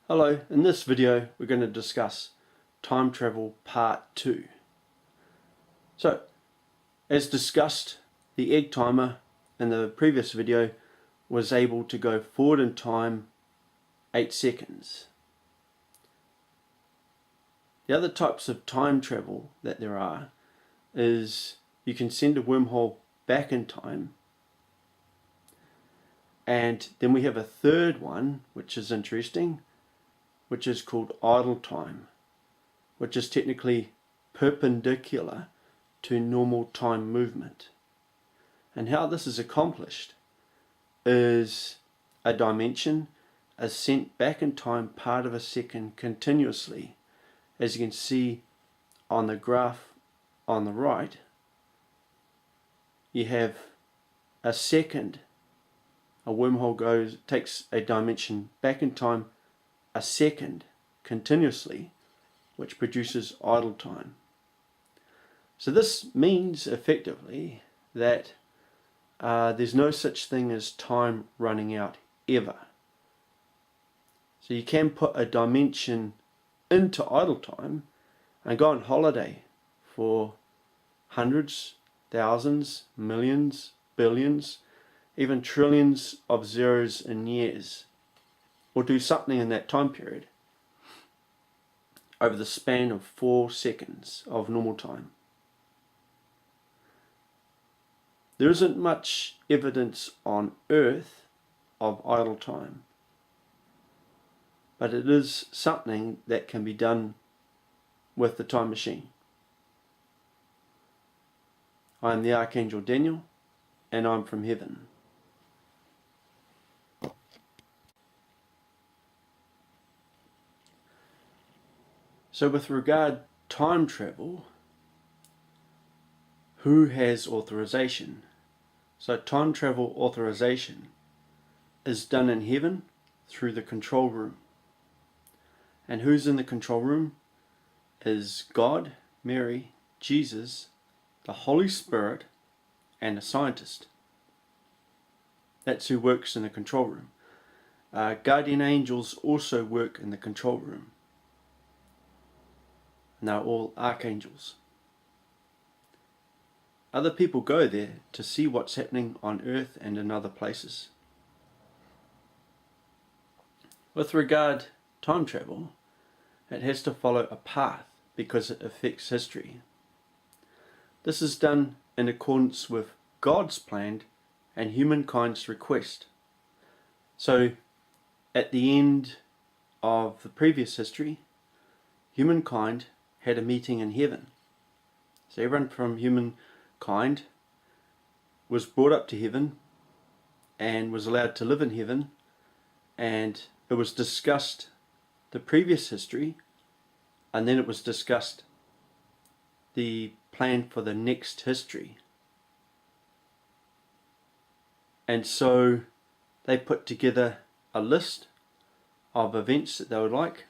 Hello, in this video we're going to discuss time travel part 2. So, as discussed, the egg timer in the previous video was able to go forward in time 8 seconds. The other types of time travel that there are is you can send a wormhole back in time, and then we have a third one which is interesting, which is called idle time, which is technically perpendicular to normal time movement. And how this is accomplished is a dimension is sent back in time part of a second continuously. As you can see on the graph on the right, you have a second, a wormhole takes a dimension back in time a second continuously, which produces idle time. So this means effectively that there's no such thing as time running out ever. So you can put a dimension into idle time and go on holiday for hundreds, thousands, millions, billions, even trillions of zeros in years, or do something in that time period over the span of 4 seconds of normal time. There isn't much evidence on Earth of idle time, but it is something that can be done with the time machine. I am the Archangel Daniel, and I'm from heaven. So with regard time travel, who has authorization? So time travel authorization is done in heaven through the control room. And who's in the control room is God, Mary, Jesus, the Holy Spirit, and a scientist. That's who works in the control room. Guardian angels also work in the control room. And they're all archangels. Other people go there to see what's happening on Earth and in other places. With regard time travel, it has to follow a path because it affects history. This is done in accordance with God's plan and humankind's request. So at the end of the previous history, humankind had a meeting in heaven. So everyone from humankind was brought up to heaven and was allowed to live in heaven, and it was discussed the previous history, and then it was discussed the plan for the next history. And so they put together a list of events that they would like,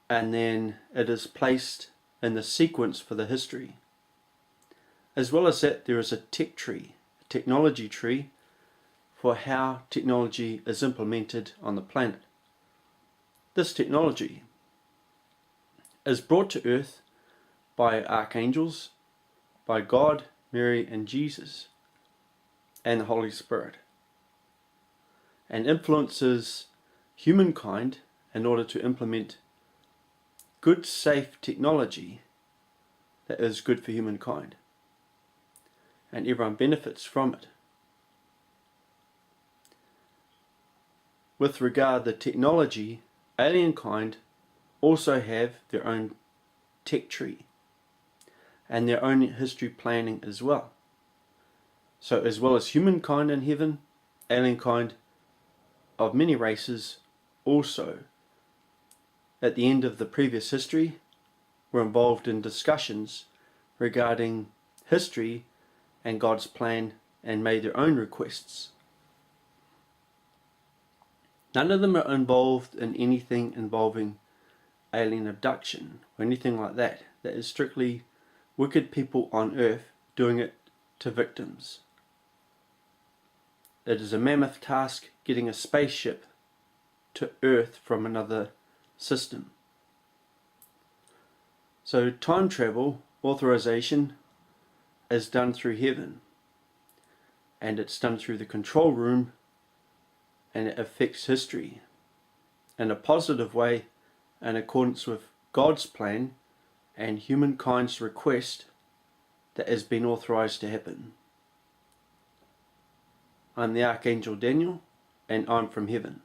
and then it is placed in the sequence for the history. As well as that, there is a tech tree, a technology tree, for how technology is implemented on the planet. This technology is brought to Earth by archangels, by God, Mary, and Jesus, and the Holy Spirit, and influences humankind in order to implement good, safe technology that is good for humankind, and everyone benefits from it. With regard to technology, alien kind also have their own tech tree and their own history planning as well. So as well as humankind in heaven, alien kind of many races also at the end of the previous history were involved in discussions regarding history and God's plan and made their own requests. None of them are involved in anything involving alien abduction or anything like that. That is strictly wicked people on Earth doing it to victims. It is a mammoth task getting a spaceship to Earth from another system. So time travel authorization is done through heaven, and it's done through the control room, and it affects history in a positive way in accordance with God's plan and humankind's request that has been authorized to happen. I'm the Archangel Daniel, and I'm from heaven.